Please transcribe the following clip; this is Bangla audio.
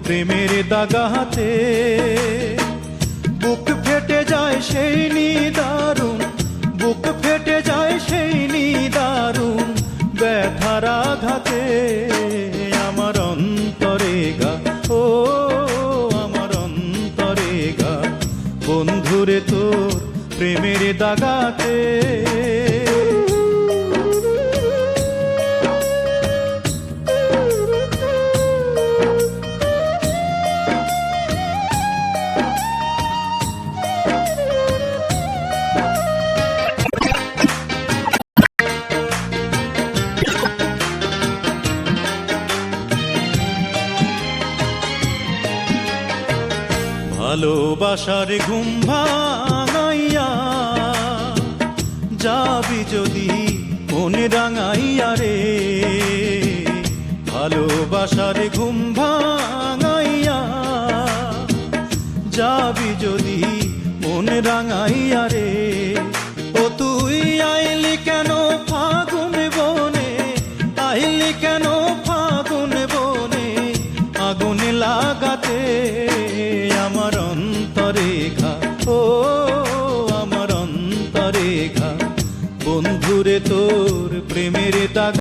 প্রেমের দাগাতে। বুক ফেটে যায় সেই নিদারুণ, বুক ফেটে যায় সেই নিদারুণ ব্যথার আঘাতে। আমার অন্তরে গা, ও আমার অন্তরে গা, বন্ধুরে তোর প্রেমের দাগাতে। ভালোবাসার ঘুম ভাঙাইয়া যাবি যদি মনে রাঙাইয়া রে। ভালোবাসার ঘুম ভাঙাইয়া যাবি যদি মনে রাঙাইয়া রে।